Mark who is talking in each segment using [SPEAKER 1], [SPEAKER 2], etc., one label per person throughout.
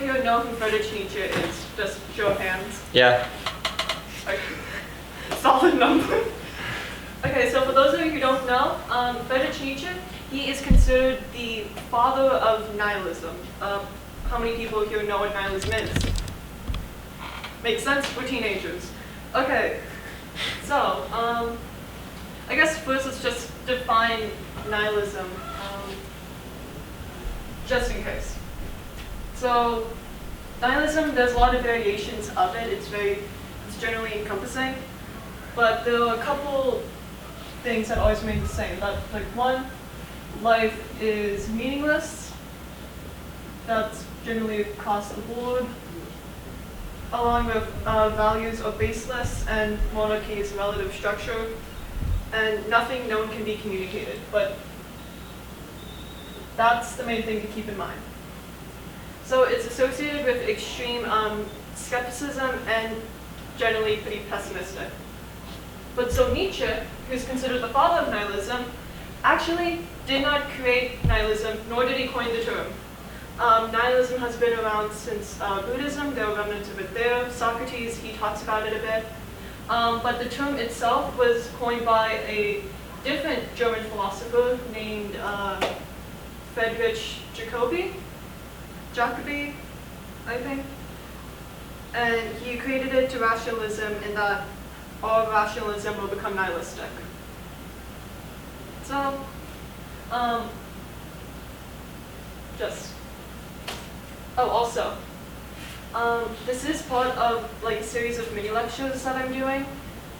[SPEAKER 1] here know who Friedrich Nietzsche is? Just show of hands.
[SPEAKER 2] Yeah.
[SPEAKER 1] Okay. Solid number. Okay, so for those of you who don't know, Friedrich Nietzsche, he is considered the father of nihilism. How many people here know what nihilism is? Makes sense? We're teenagers. Okay, so I guess first let's just define nihilism, just in case. So nihilism, there's a lot of variations of it. It's generally encompassing, but there are a couple things that always remain the same. That, like, one, life is meaningless. That's generally across the board. Along with values are baseless, and monarchy is a relative structure, and nothing known can be communicated. But that's the main thing to keep in mind. So it's associated with extreme skepticism and generally pretty pessimistic. But so Nietzsche, who's considered the father of nihilism, actually did not create nihilism, nor did he coin the term. Nihilism has been around since Buddhism. There are remnants of it there. Socrates, he talks about it a bit. But the term itself was coined by a different German philosopher named Friedrich Jacobi, I think. And he created it to rationalism, in that all rationalism will become nihilistic. So, also, this is part of like a series of mini lectures that I'm doing.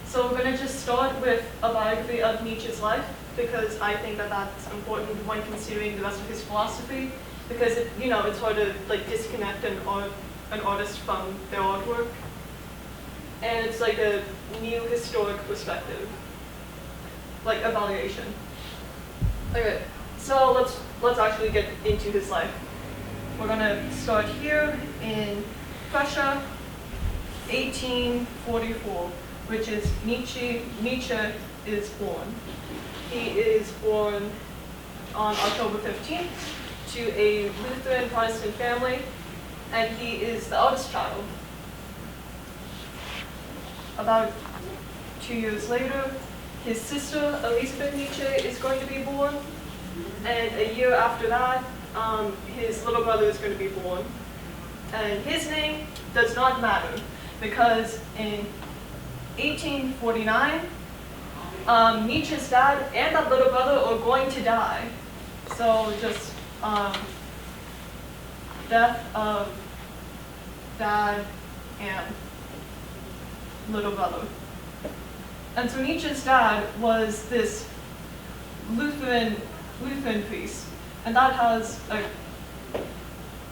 [SPEAKER 1] So we're going to just start with a biography of Nietzsche's life, because I think that that's important when considering the rest of his philosophy, because it's hard to like disconnect an artist from their artwork, and it's like a new historic perspective, like evaluation. Okay, so let's actually get into his life. We're gonna start here in Prussia, 1844, which is Nietzsche is born. He is born on October 15th to a Lutheran Protestant family, and he is the eldest child. About 2 years later, his sister, Elisabeth Nietzsche, is going to be born, and a year after that, his little brother is going to be born. And his name does not matter, because in 1849, Nietzsche's dad and that little brother are going to die. So just death of dad and little brother. And so Nietzsche's dad was this Lutheran priest, and that has a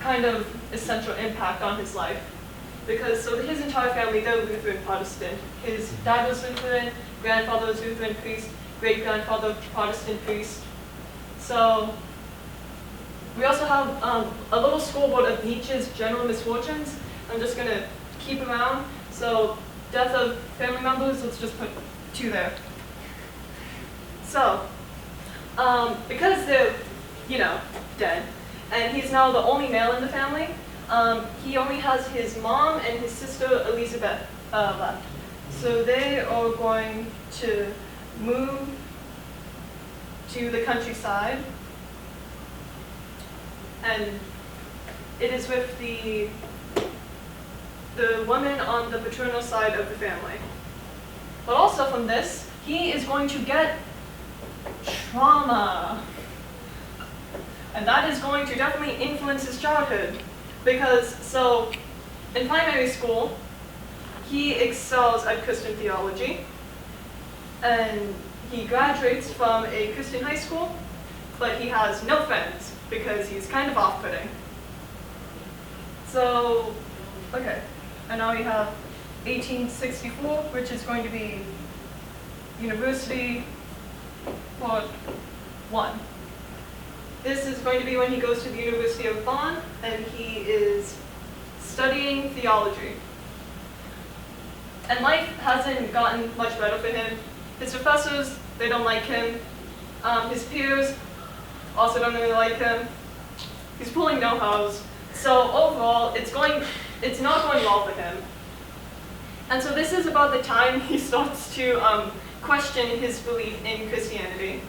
[SPEAKER 1] kind of essential impact on his life, because so his entire family, they're Lutheran Protestant. His dad was Lutheran, grandfather was Lutheran priest, great-grandfather Protestant priest. So we also have a little scoreboard of Nietzsche's general misfortunes. I'm just going to keep around. So death of family members, let's just put 2 there. So because they're, dead, and he's now the only male in the family, he only has his mom and his sister Elizabeth left. So they are going to move to the countryside, and it is with the woman on the paternal side of the family. But also from this, he is going to get trauma. And that is going to definitely influence his childhood, because so in primary school, he excels at Christian theology, and he graduates from a Christian high school, but he has no friends because he's kind of off-putting. So, okay, and now we have 1864, which is going to be University Part 1. This is going to be when he goes to the University of Bonn, and he is studying theology. And life hasn't gotten much better for him. His professors, they don't like him. His peers also don't really like him. He's pulling no-hows. So overall, it's not going well for him. And so this is about the time he starts to question his belief in Christianity.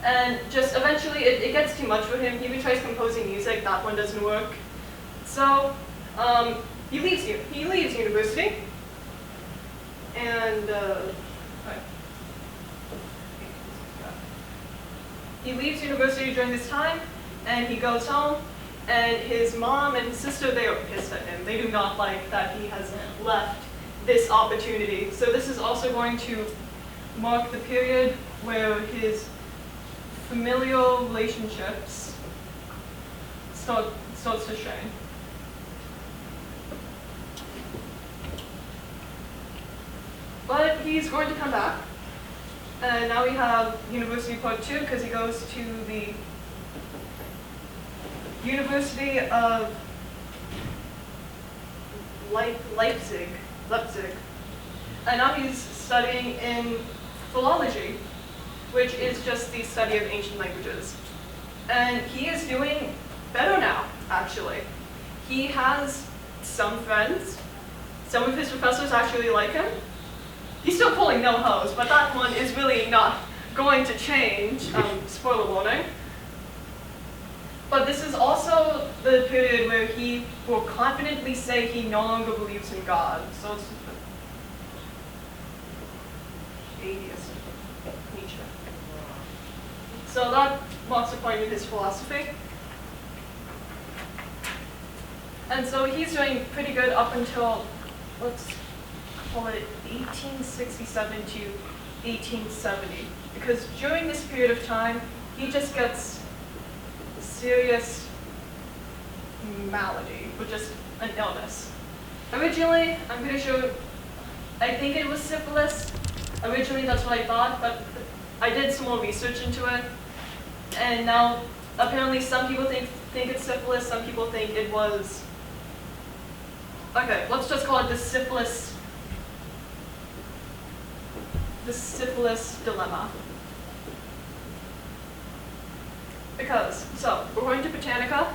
[SPEAKER 1] And just eventually, it gets too much for him. He even tries composing music. That one doesn't work. So he leaves university. And he leaves university during this time, and he goes home. And his mom and his sister, they are pissed at him. They do not like that he has left this opportunity. So this is also going to mark the period where his familial relationships starts to strain. But he's going to come back. And now we have University Part 2 because he goes to the University of Leipzig. And now he's studying in philology, which is just the study of ancient languages. And he is doing better now, actually. He has some friends. Some of his professors actually like him. He's still pulling no hose, but that one is really not going to change. Spoiler warning. But this is also the period where he will confidently say he no longer believes in God. So it's atheist, Nietzsche. So that marks the point in his philosophy. And so he's doing pretty good up until, let's call it 1867 to 1870. Because during this period of time, he just gets serious malady, or just an illness. Originally, I'm pretty sure, I think it was syphilis. Originally, that's what I thought, but I did some more research into it. And now, apparently, some people think it's syphilis, some people think it was, okay, let's just call it the syphilis dilemma. Because, so, we're going to Britannica.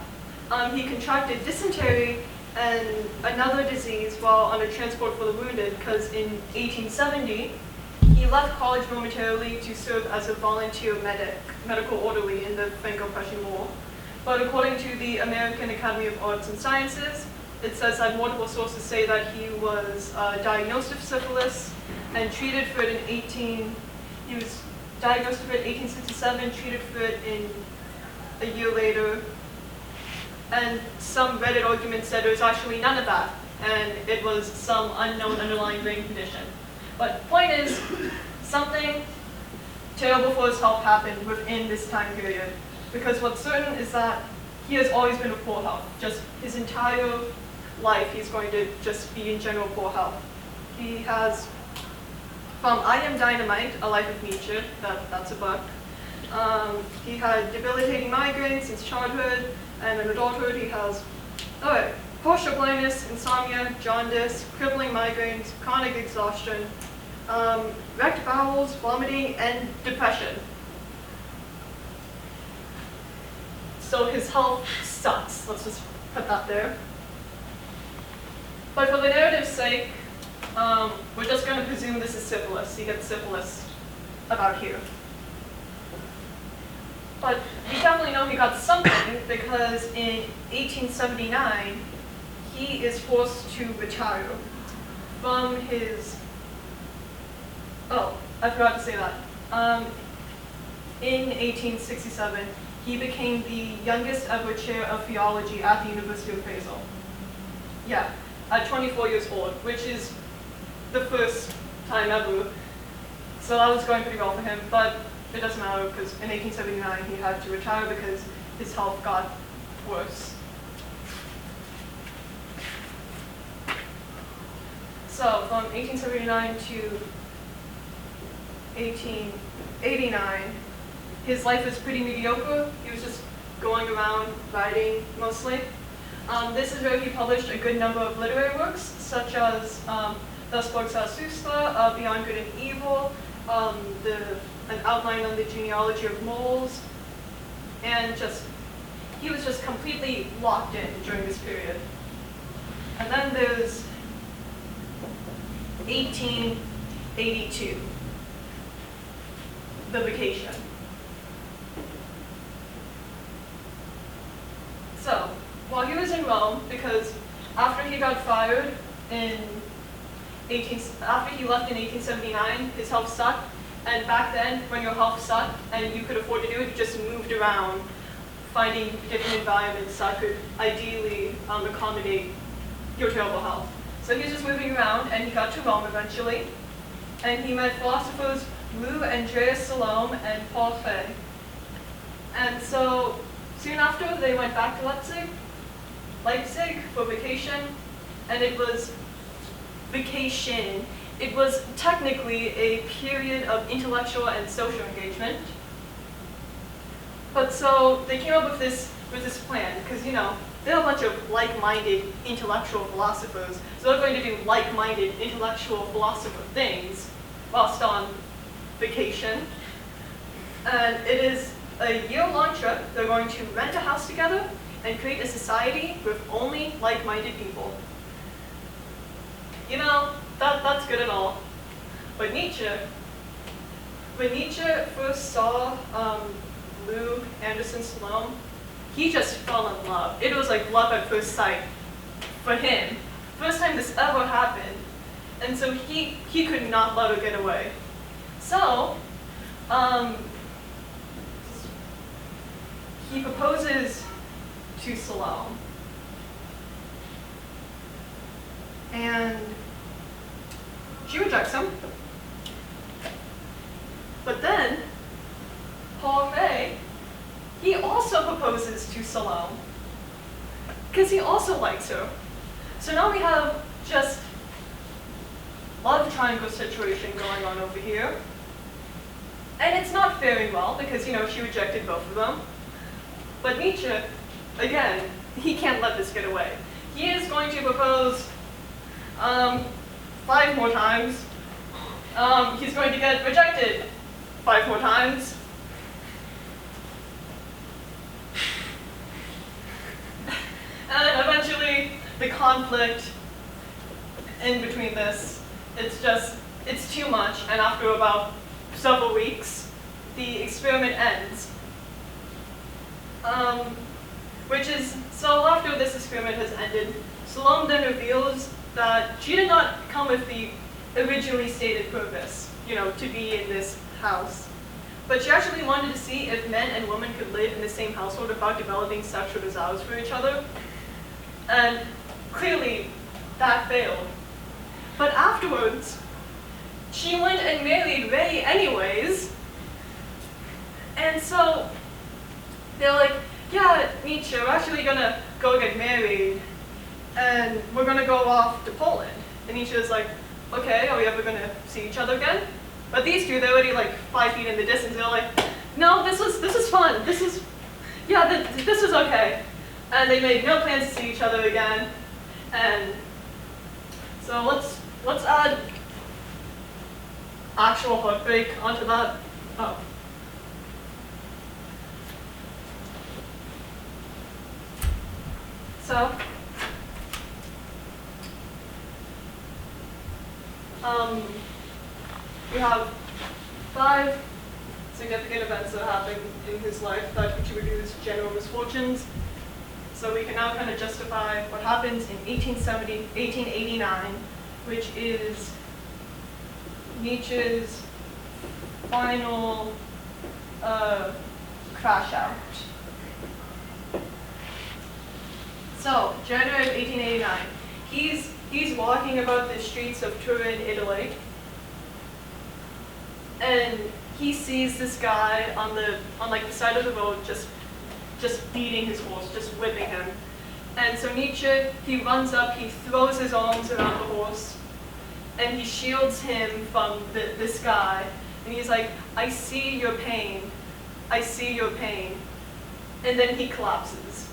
[SPEAKER 1] He contracted dysentery and another disease while on a transport for the wounded, because in 1870, he left college momentarily to serve as a volunteer medical orderly in the Franco-Prussian War. But according to the American Academy of Arts and Sciences, it says that multiple sources say that he was diagnosed with syphilis and treated for it he was diagnosed with it in 1867, treated for it in a year later, and some Reddit arguments said it was actually none of that, and it was some unknown underlying brain condition. But the point is, something terrible for his health happened within this time period, because what's certain is that he has always been with poor health. Just his entire life, he's going to just be in general poor health. He has, from I Am Dynamite, A Life of Nietzsche, that's a book. He had debilitating migraines since childhood, and in adulthood he has partial blindness, insomnia, jaundice, crippling migraines, chronic exhaustion, wrecked bowels, vomiting, and depression. So his health sucks. Let's just put that there. But for the narrative's sake, we're just going to presume this is syphilis. He gets syphilis about here. But we definitely know he got something because in 1879, he is forced to retire from his, oh, I forgot to say that. In 1867, he became the youngest ever chair of theology at the University of Basel. Yeah, at 24 years old, which is the first time ever. So that was going pretty well for him, but it doesn't matter because in 1879 he had to retire because his health got worse. So from 1879 to 1889, his life was pretty mediocre. He was just going around writing mostly. This is where he published a good number of literary works, such as Thus Spoke Zarathustra, Beyond Good and Evil, an outline on the genealogy of moles, and just he was just completely locked in during this period. And then there's 1882, the vacation. So, while he was in Rome, because after he got fired after he left in 1879, his health sucked, and back then, when your health sucked and you could afford to do it, you just moved around, finding different environments that could ideally accommodate your terrible health. So he was just moving around, and he got to Rome eventually, and he met philosophers Lou Andreas Salome and Paul Fay. And so soon after, they went back to Leipzig for vacation, and it was vacation. It was technically a period of intellectual and social engagement. But so they came up with this plan, because they're a bunch of like-minded intellectual philosophers, so they're going to do like-minded intellectual philosopher things whilst on vacation. And it is a year-long trip. They're going to rent a house together and create a society with only like-minded people. That's good and all. But when Nietzsche first saw Lou Anderson Salome, he just fell in love. It was like love at first sight for him. First time this ever happened. And so he could not let her get away. So, he proposes to Salome. And she rejects him. But then, Paul Fay, he also proposes to Salome, because he also likes her. So now we have just love triangle situation going on over here. And it's not faring well, because she rejected both of them. But Nietzsche, again, he can't let this get away. He is going to propose 5 more times. He's going to get rejected 5 more times. And eventually, the conflict in between this, it's too much, and after about several weeks, the experiment ends. So after this experiment has ended, Salome then reveals that she did not come with the originally stated purpose, to be in this house. But she actually wanted to see if men and women could live in the same household without developing sexual desires for each other. And clearly, that failed. But afterwards, she went and married Ray anyways. And so, they're like, yeah, Nietzsche, we're actually gonna go get married, and we're gonna go off to Poland. And Nietzsche is like, okay, are we ever gonna see each other again? But these two, they're already like 5 feet in the distance. They're like, no, this is fun. This is okay. And they made no plans to see each other again. And so let's add actual heartbreak onto that. Oh. So, we have 5 significant events that happened in his life that contributed to his general misfortunes. So we can now kind of justify what happens in 1889, which is Nietzsche's final crash out. So, January of 1889, he's walking about the streets of Turin, Italy, and he sees this guy on the side of the road just beating his horse, just whipping him. And so Nietzsche, he runs up, he throws his arms around the horse, and he shields him from this guy. And he's like, I see your pain. I see your pain. And then he collapses.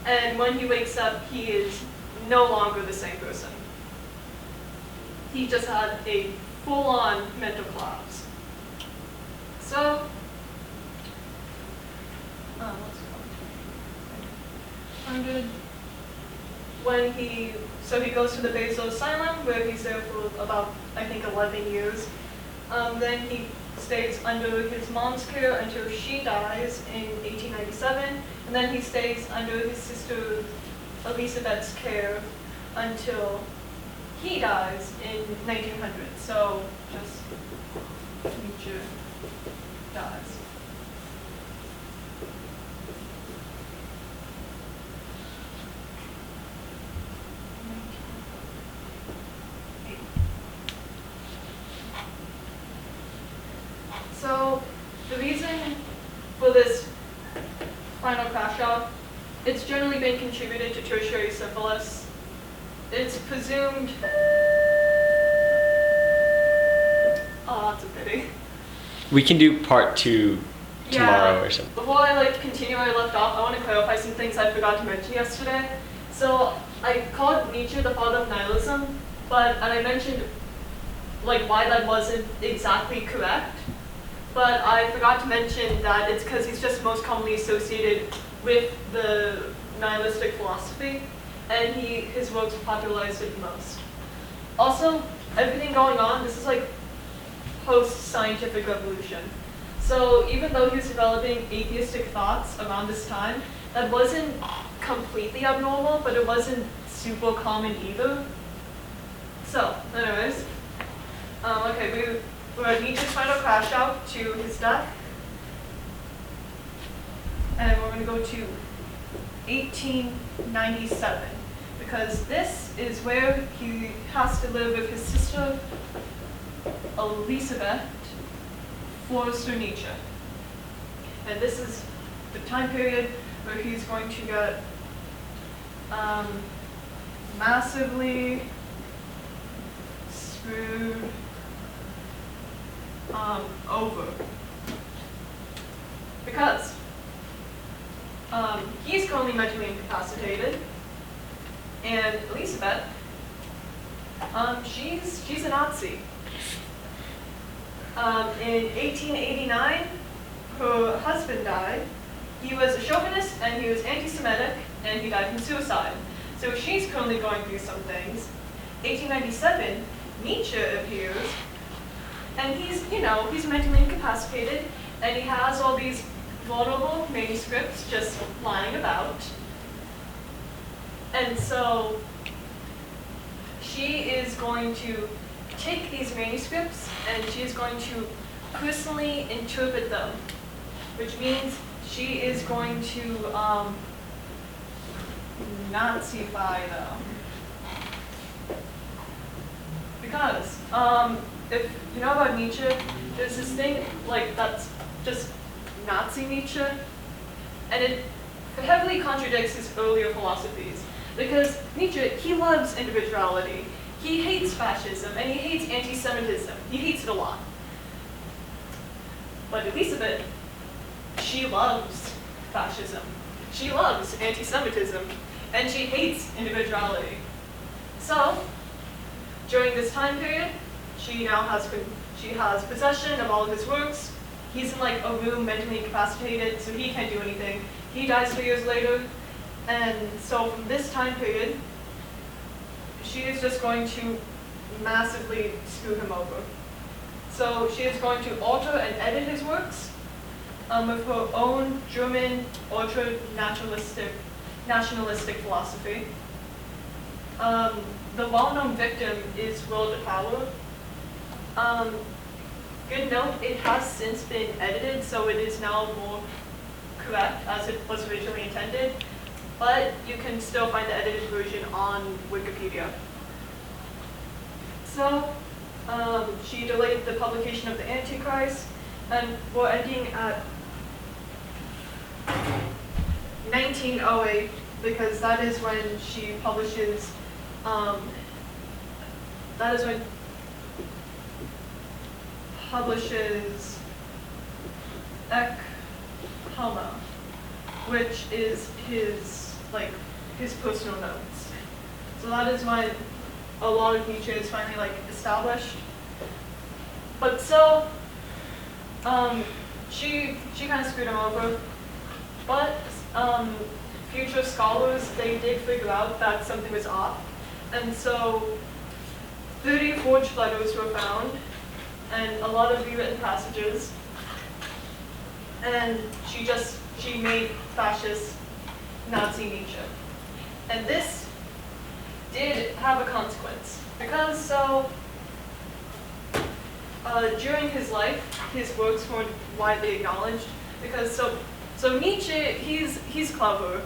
[SPEAKER 1] And when he wakes up, he is no longer the same person. He just had a full-on mental collapse. So, let's go. 600, so he goes to the Basel Asylum, where he's there for about, I think, 11 years. Then he stays under his mom's care until she dies in 1897, and then he stays under his sister Elisabeth's care until he dies in 1900. So just Nietzsche dies. So the reason for this final crash out, it's generally been contributed to tertiary syphilis. It's presumed, oh, that's a pity.
[SPEAKER 2] We can do part 2 tomorrow or something.
[SPEAKER 1] Before I continue where I left off, I want to clarify some things I forgot to mention yesterday. So I called Nietzsche the father of nihilism, and I mentioned why that wasn't exactly correct. But I forgot to mention that it's because he's just most commonly associated with the nihilistic philosophy, and his works popularized it the most. Also, everything going on, this is post-scientific revolution. So even though he was developing atheistic thoughts around this time, that wasn't completely abnormal, but it wasn't super common either. So, anyways, okay, we're at Nietzsche's final crash out to his death. And we're going to go to 1897, because this is where he has to live with his sister, Elisabeth Forster Nietzsche. And this is the time period where he's going to get massively screwed over, because he's currently mentally incapacitated, and Elisabeth, she's a Nazi. In 1889, her husband died. He was a chauvinist and he was anti-Semitic, and he died from suicide. So she's currently going through some things. 1897, Nietzsche appears. And he's mentally incapacitated, and he has all these vulnerable manuscripts just lying about. And so she is going to take these manuscripts and she is going to personally interpret them, which means she is going to Nazify them. Because if you know about Nietzsche, there's this thing that's just Nazi Nietzsche, and it heavily contradicts his earlier philosophies. Because Nietzsche, he loves individuality. He hates fascism, and he hates anti-Semitism. He hates it a lot. But Elisabeth, she loves fascism. She loves anti-Semitism, and she hates individuality. So, during this time period, she has possession of all of his works. He's in a room mentally incapacitated, so he can't do anything. He dies 2 years later, and so from this time period, she is just going to massively screw him over. So she is going to alter and edit his works with her own German ultra-nationalistic philosophy. The well-known victim is Will to Power. Good note, it has since been edited, so it is now more correct as it was originally intended, but you can still find the edited version on Wikipedia. So, she delayed the publication of the Antichrist, and we're ending at 1908, because that is when she publishes, Ek Homo, which is his personal notes. So that is when a lot of Nietzsche is finally established. But so she kind of screwed him over. But a future scholars, they did figure out that something was off. And so 30 forged letters were found, and a lot of rewritten passages. And she made fascist Nazi Nietzsche. And this did have a consequence, because during his life, his works weren't widely acknowledged, because so Nietzsche, he's clever.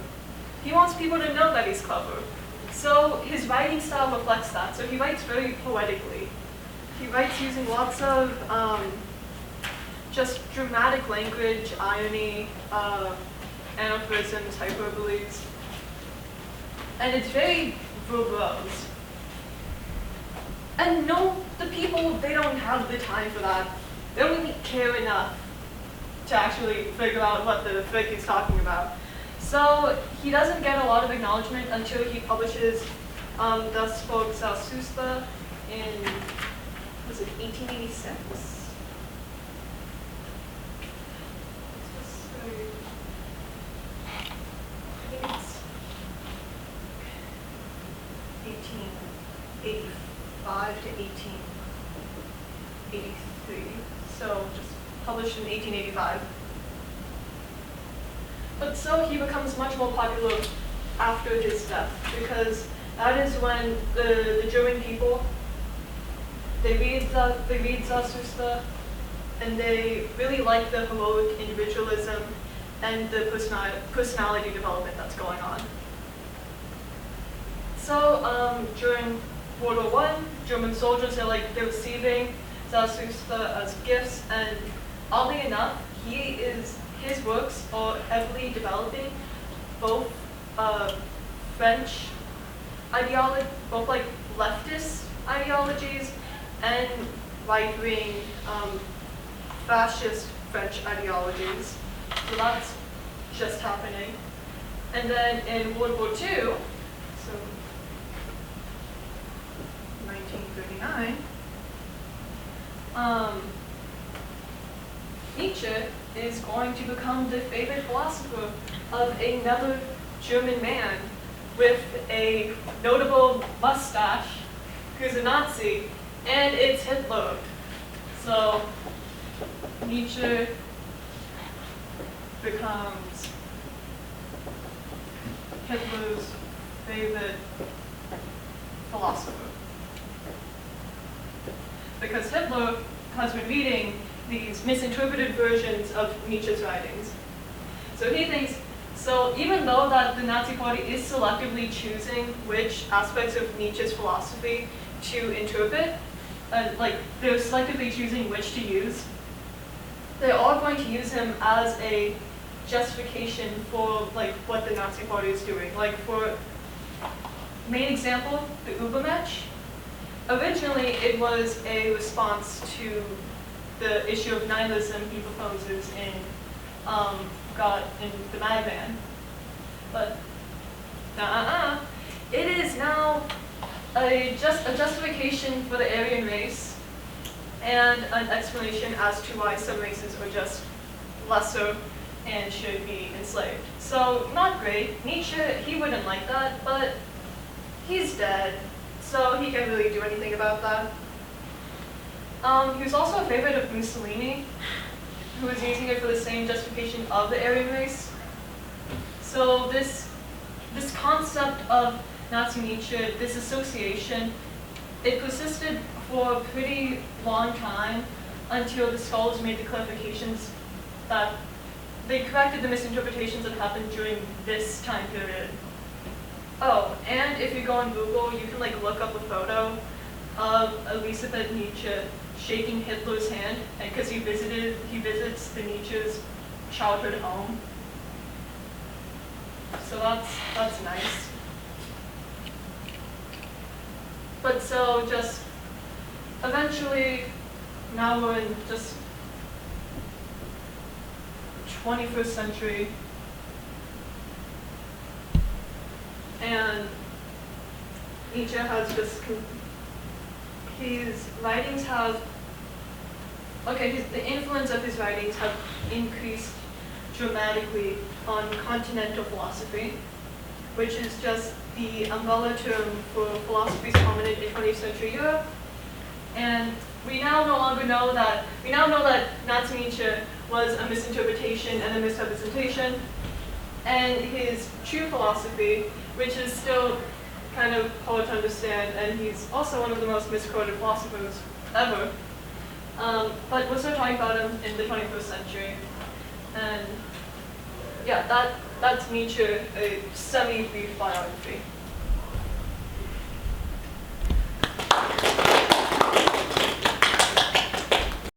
[SPEAKER 1] He wants people to know that he's clever. So his writing style reflects that. So he writes very poetically. He writes using lots of just dramatic language, irony, anaphorisms, hyperboles. And it's very verbose. And the people, they don't have the time for that. They don't even care enough to actually figure out what the frick he's talking about. So he doesn't get a lot of acknowledgement until he publishes Das Volk Zarathustra in, was it 1886? I think it's 1885 to 1883. So just published in 1885. But so he becomes much more popular after his death, because that is when the German people, they read Zarathustra, and they really like the heroic individualism and the personality development that's going on. So during World War I, German soldiers are they're receiving Zarathustra as gifts, and oddly enough, his works are heavily developing both French ideology, both leftist ideologies and right-wing fascist French ideologies. So that's just happening. And then in World War II, so 1939, Nietzsche is going to become the favorite philosopher of another German man with a notable mustache who's a Nazi, and it's Hitler. So Nietzsche becomes Hitler's favorite philosopher, because Hitler has been reading these misinterpreted versions of Nietzsche's writings. So he thinks, so even though that the Nazi Party is selectively choosing which aspects of Nietzsche's philosophy to interpret, they're selectively choosing which to use, they are going to use him as a justification for what the Nazi Party is doing. For main example, the Übermensch. Originally, it was a response to the issue of nihilism he proposes in God in The Madman. But it is now a justification for the Aryan race and an explanation as to why some races are just lesser and should be enslaved. So not great. Nietzsche, he wouldn't like that, but he's dead, so he can't really do anything about that. He was also a favorite of Mussolini, who was using it for the same justification of the Aryan race. So this concept of Nazi Nietzsche, this association, it persisted for a pretty long time until the scholars made the clarifications that they corrected the misinterpretations that happened during this time period. Oh, and if you go on Google, you can look up a photo of Elisabeth Nietzsche shaking Hitler's hand, because he visits the Nietzsche's childhood home. So that's nice. But so just eventually, now we're in just 21st century, and Nietzsche has just his writings have, the influence of his writings have increased dramatically on continental philosophy. which is just the umbrella term for philosophies prominent in 20th century Europe. And we now know that Nazi Nietzsche was a misinterpretation and a misrepresentation, and his true philosophy, which is still kind of hard to understand, and he's also one of the most misquoted philosophers ever. But we're still talking about him in the 21st century. And yeah, that's Nietzsche, a semi-brief biography.